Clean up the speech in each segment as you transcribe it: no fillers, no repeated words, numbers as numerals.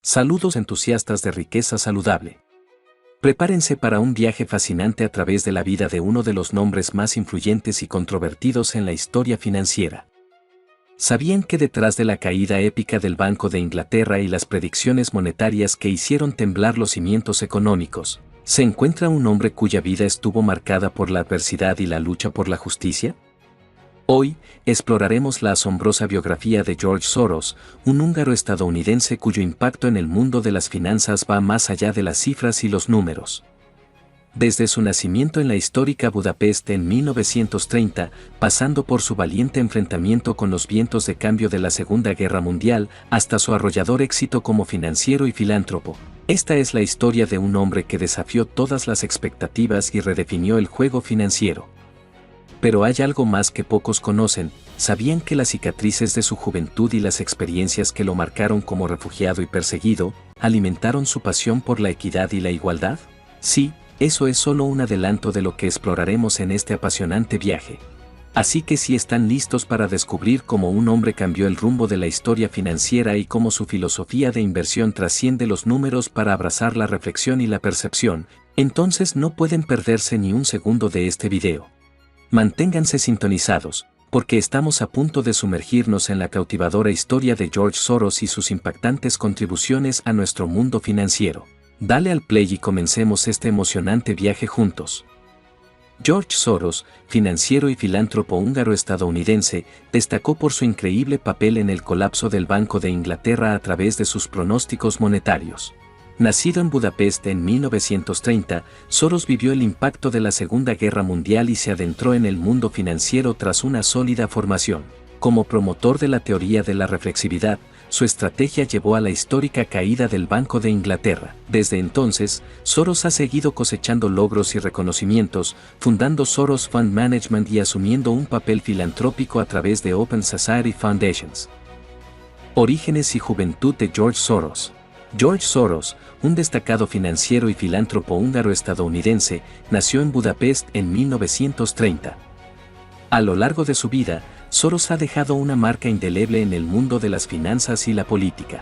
Saludos entusiastas de riqueza saludable. Prepárense para un viaje fascinante a través de la vida de uno de los nombres más influyentes y controvertidos en la historia financiera. ¿Sabían que detrás de la caída épica del Banco de Inglaterra y las predicciones monetarias que hicieron temblar los cimientos económicos, se encuentra un hombre cuya vida estuvo marcada por la adversidad y la lucha por la justicia? Hoy, exploraremos la asombrosa biografía de George Soros, un húngaro estadounidense cuyo impacto en el mundo de las finanzas va más allá de las cifras y los números. Desde su nacimiento en la histórica Budapest en 1930, pasando por su valiente enfrentamiento con los vientos de cambio de la Segunda Guerra Mundial, hasta su arrollador éxito como financiero y filántropo. Esta es la historia de un hombre que desafió todas las expectativas y redefinió el juego financiero. Pero hay algo más que pocos conocen. ¿Sabían que las cicatrices de su juventud y las experiencias que lo marcaron como refugiado y perseguido, alimentaron su pasión por la equidad y la igualdad? Sí, eso es solo un adelanto de lo que exploraremos en este apasionante viaje. Así que si están listos para descubrir cómo un hombre cambió el rumbo de la historia financiera y cómo su filosofía de inversión trasciende los números para abrazar la reflexión y la percepción, entonces no pueden perderse ni un segundo de este video. Manténganse sintonizados, porque estamos a punto de sumergirnos en la cautivadora historia de George Soros y sus impactantes contribuciones a nuestro mundo financiero. Dale al play y comencemos este emocionante viaje juntos. George Soros, financiero y filántropo húngaro-estadounidense, destacó por su increíble papel en el colapso del Banco de Inglaterra a través de sus pronósticos monetarios. Nacido en Budapest en 1930, Soros vivió el impacto de la Segunda Guerra Mundial y se adentró en el mundo financiero tras una sólida formación. Como promotor de la teoría de la reflexividad, su estrategia llevó a la histórica caída del Banco de Inglaterra. Desde entonces, Soros ha seguido cosechando logros y reconocimientos, fundando Soros Fund Management y asumiendo un papel filantrópico a través de Open Society Foundations. Orígenes y juventud de George Soros. George Soros, un destacado financiero y filántropo húngaro-estadounidense, nació en Budapest en 1930. A lo largo de su vida, Soros ha dejado una marca indeleble en el mundo de las finanzas y la política.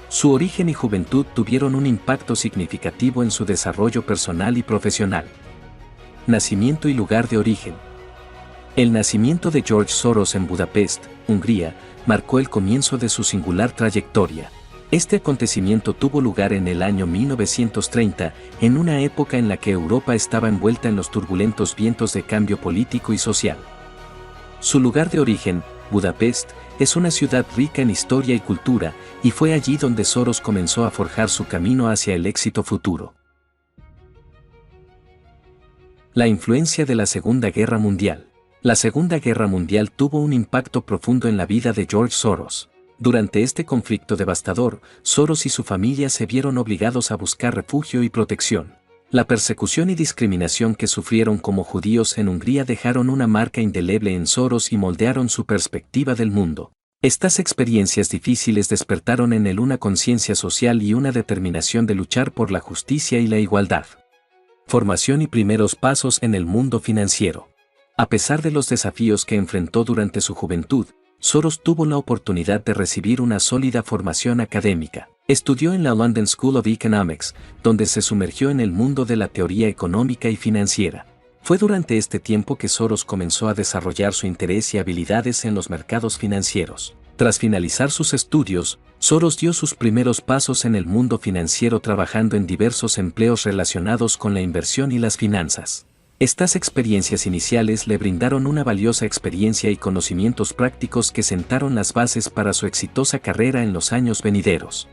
Su origen y juventud tuvieron un impacto significativo en su desarrollo personal y profesional. Nacimiento y lugar de origen. El nacimiento de George Soros en Budapest, Hungría, marcó el comienzo de su singular trayectoria. Este acontecimiento tuvo lugar en el año 1930, en una época en la que Europa estaba envuelta en los turbulentos vientos de cambio político y social. Su lugar de origen, Budapest, es una ciudad rica en historia y cultura, y fue allí donde Soros comenzó a forjar su camino hacia el éxito futuro. La influencia de la Segunda Guerra Mundial. La Segunda Guerra Mundial tuvo un impacto profundo en la vida de George Soros. Durante este conflicto devastador, Soros y su familia se vieron obligados a buscar refugio y protección. La persecución y discriminación que sufrieron como judíos en Hungría dejaron una marca indeleble en Soros y moldearon su perspectiva del mundo. Estas experiencias difíciles despertaron en él una conciencia social y una determinación de luchar por la justicia y la igualdad. Formación y primeros pasos en el mundo financiero. A pesar de los desafíos que enfrentó durante su juventud, Soros tuvo la oportunidad de recibir una sólida formación académica. Estudió en la London School of Economics, donde se sumergió en el mundo de la teoría económica y financiera. Fue durante este tiempo que Soros comenzó a desarrollar su interés y habilidades en los mercados financieros. Tras finalizar sus estudios, Soros dio sus primeros pasos en el mundo financiero trabajando en diversos empleos relacionados con la inversión y las finanzas. Estas experiencias iniciales le brindaron una valiosa experiencia y conocimientos prácticos que sentaron las bases para su exitosa carrera en los años venideros.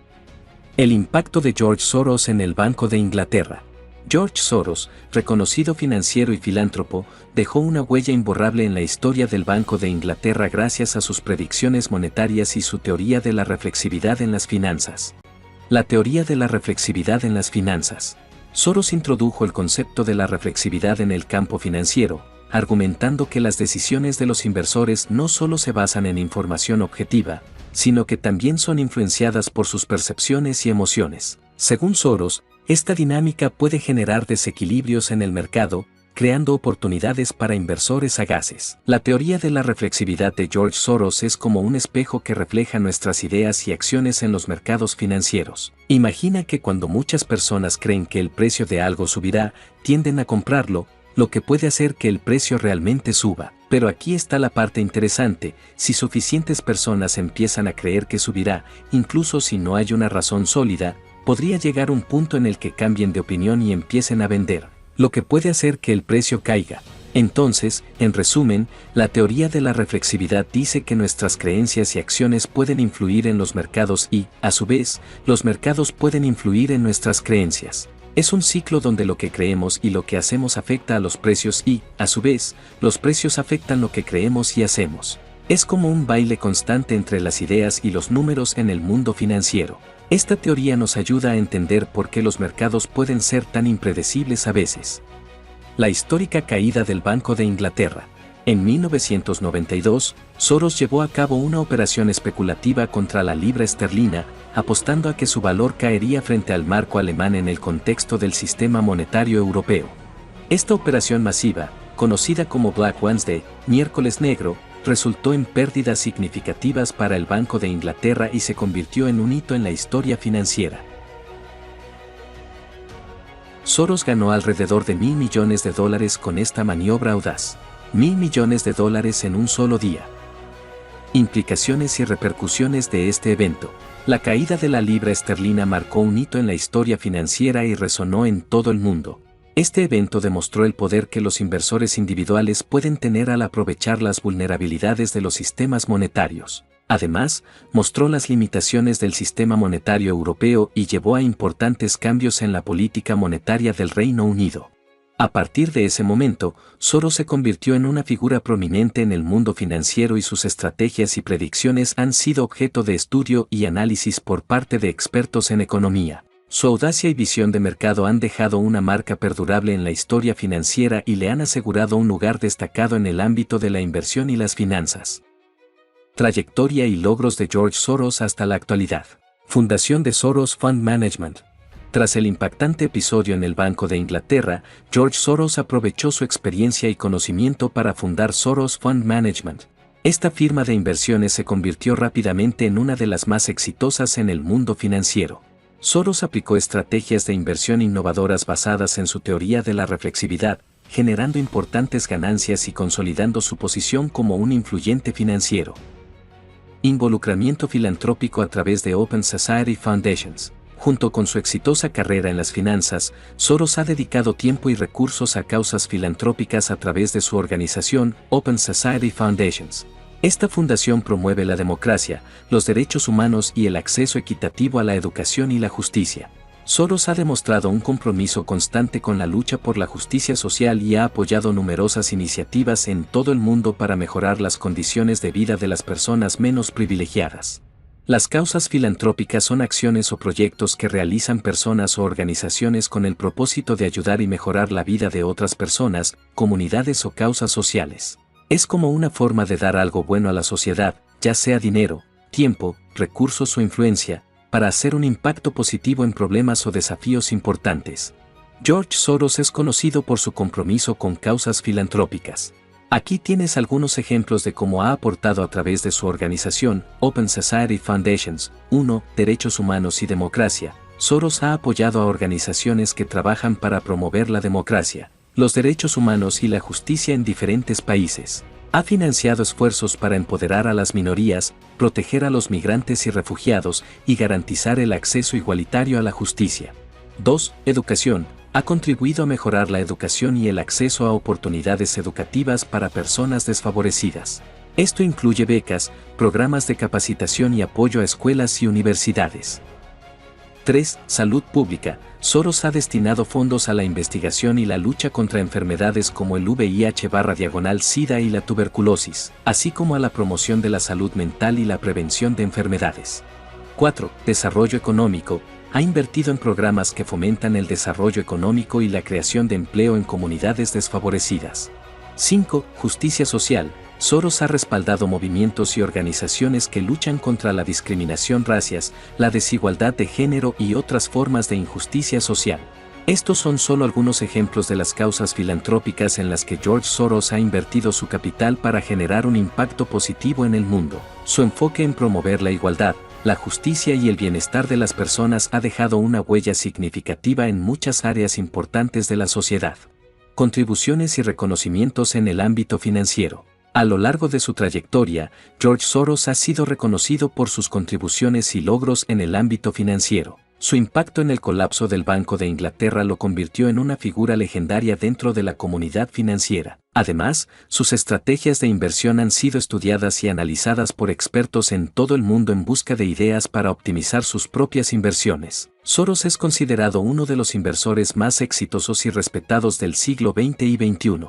El impacto de George Soros en el Banco de Inglaterra. George Soros, reconocido financiero y filántropo, dejó una huella imborrable en la historia del Banco de Inglaterra gracias a sus predicciones monetarias y su teoría de la reflexividad en las finanzas. La teoría de la reflexividad en las finanzas. Soros introdujo el concepto de la reflexividad en el campo financiero, argumentando que las decisiones de los inversores no solo se basan en información objetiva, sino que también son influenciadas por sus percepciones y emociones. Según Soros, esta dinámica puede generar desequilibrios en el mercado, creando oportunidades para inversores sagaces. La teoría de la reflexividad de George Soros es como un espejo que refleja nuestras ideas y acciones en los mercados financieros. Imagina que cuando muchas personas creen que el precio de algo subirá, tienden a comprarlo, lo que puede hacer que el precio realmente suba. Pero aquí está la parte interesante: si suficientes personas empiezan a creer que subirá, incluso si no hay una razón sólida, podría llegar un punto en el que cambien de opinión y empiecen a vender, lo que puede hacer que el precio caiga. Entonces, en resumen, la teoría de la reflexividad dice que nuestras creencias y acciones pueden influir en los mercados y, a su vez, los mercados pueden influir en nuestras creencias. Es un ciclo donde lo que creemos y lo que hacemos afecta a los precios y, a su vez, los precios afectan lo que creemos y hacemos. Es como un baile constante entre las ideas y los números en el mundo financiero. Esta teoría nos ayuda a entender por qué los mercados pueden ser tan impredecibles a veces. La histórica caída del Banco de Inglaterra. En 1992, Soros llevó a cabo una operación especulativa contra la libra esterlina, apostando a que su valor caería frente al marco alemán en el contexto del sistema monetario europeo. Esta operación masiva, conocida como Black Wednesday, miércoles negro, resultó en pérdidas significativas para el Banco de Inglaterra y se convirtió en un hito en la historia financiera. Soros ganó alrededor de $1.000 millones con esta maniobra audaz. $1.000 millones en un solo día. Implicaciones y repercusiones de este evento. La caída de la libra esterlina marcó un hito en la historia financiera y resonó en todo el mundo. Este evento demostró el poder que los inversores individuales pueden tener al aprovechar las vulnerabilidades de los sistemas monetarios. Además, mostró las limitaciones del sistema monetario europeo y llevó a importantes cambios en la política monetaria del Reino Unido. A partir de ese momento, Soros se convirtió en una figura prominente en el mundo financiero y sus estrategias y predicciones han sido objeto de estudio y análisis por parte de expertos en economía. Su audacia y visión de mercado han dejado una marca perdurable en la historia financiera y le han asegurado un lugar destacado en el ámbito de la inversión y las finanzas. Trayectoria y logros de George Soros hasta la actualidad. Fundación de Soros Fund Management. Tras el impactante episodio en el Banco de Inglaterra, George Soros aprovechó su experiencia y conocimiento para fundar Soros Fund Management. Esta firma de inversiones se convirtió rápidamente en una de las más exitosas en el mundo financiero. Soros aplicó estrategias de inversión innovadoras basadas en su teoría de la reflexividad, generando importantes ganancias y consolidando su posición como un influyente financiero. Involucramiento filantrópico a través de Open Society Foundations. Junto con su exitosa carrera en las finanzas, Soros ha dedicado tiempo y recursos a causas filantrópicas a través de su organización, Open Society Foundations. Esta fundación promueve la democracia, los derechos humanos y el acceso equitativo a la educación y la justicia. Soros ha demostrado un compromiso constante con la lucha por la justicia social y ha apoyado numerosas iniciativas en todo el mundo para mejorar las condiciones de vida de las personas menos privilegiadas. Las causas filantrópicas son acciones o proyectos que realizan personas o organizaciones con el propósito de ayudar y mejorar la vida de otras personas, comunidades o causas sociales. Es como una forma de dar algo bueno a la sociedad, ya sea dinero, tiempo, recursos o influencia, para hacer un impacto positivo en problemas o desafíos importantes. George Soros es conocido por su compromiso con causas filantrópicas. Aquí tienes algunos ejemplos de cómo ha aportado a través de su organización, Open Society Foundations. 1. Derechos humanos y democracia. Soros ha apoyado a organizaciones que trabajan para promover la democracia, los derechos humanos y la justicia en diferentes países. Ha financiado esfuerzos para empoderar a las minorías, proteger a los migrantes y refugiados y garantizar el acceso igualitario a la justicia. 2. Educación. Ha contribuido a mejorar la educación y el acceso a oportunidades educativas para personas desfavorecidas. Esto incluye becas, programas de capacitación y apoyo a escuelas y universidades. 3. Salud pública. Soros ha destinado fondos a la investigación y la lucha contra enfermedades como el VIH/SIDA y la tuberculosis, así como a la promoción de la salud mental y la prevención de enfermedades. 4. Desarrollo económico. Ha invertido en programas que fomentan el desarrollo económico y la creación de empleo en comunidades desfavorecidas. 5. Justicia social. Soros ha respaldado movimientos y organizaciones que luchan contra la discriminación racial, la desigualdad de género y otras formas de injusticia social. Estos son solo algunos ejemplos de las causas filantrópicas en las que George Soros ha invertido su capital para generar un impacto positivo en el mundo. Su enfoque en promover la igualdad, la justicia y el bienestar de las personas ha dejado una huella significativa en muchas áreas importantes de la sociedad. Contribuciones y reconocimientos en el ámbito financiero. A lo largo de su trayectoria, George Soros ha sido reconocido por sus contribuciones y logros en el ámbito financiero. Su impacto en el colapso del Banco de Inglaterra lo convirtió en una figura legendaria dentro de la comunidad financiera. Además, sus estrategias de inversión han sido estudiadas y analizadas por expertos en todo el mundo en busca de ideas para optimizar sus propias inversiones. Soros es considerado uno de los inversores más exitosos y respetados del siglo XX y XXI.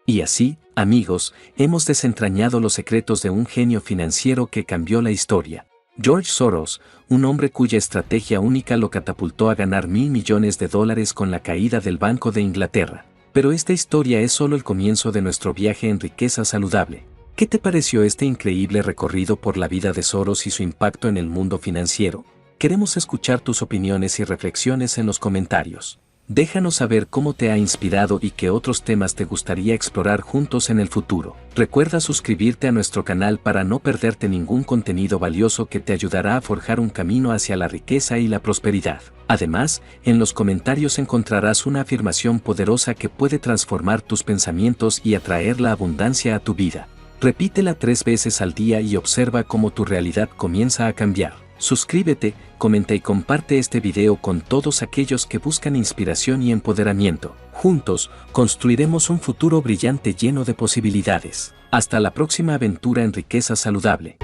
Y así, amigos, hemos desentrañado los secretos de un genio financiero que cambió la historia. George Soros, un hombre cuya estrategia única lo catapultó a ganar $1.000 millones con la caída del Banco de Inglaterra. Pero esta historia es solo el comienzo de nuestro viaje en riqueza saludable. ¿Qué te pareció este increíble recorrido por la vida de Soros y su impacto en el mundo financiero? Queremos escuchar tus opiniones y reflexiones en los comentarios. Déjanos saber cómo te ha inspirado y qué otros temas te gustaría explorar juntos en el futuro. Recuerda suscribirte a nuestro canal para no perderte ningún contenido valioso que te ayudará a forjar un camino hacia la riqueza y la prosperidad. Además, en los comentarios encontrarás una afirmación poderosa que puede transformar tus pensamientos y atraer la abundancia a tu vida. Repítela 3 veces al día y observa cómo tu realidad comienza a cambiar. Suscríbete, comenta y comparte este video con todos aquellos que buscan inspiración y empoderamiento. Juntos, construiremos un futuro brillante lleno de posibilidades. Hasta la próxima aventura en riqueza saludable.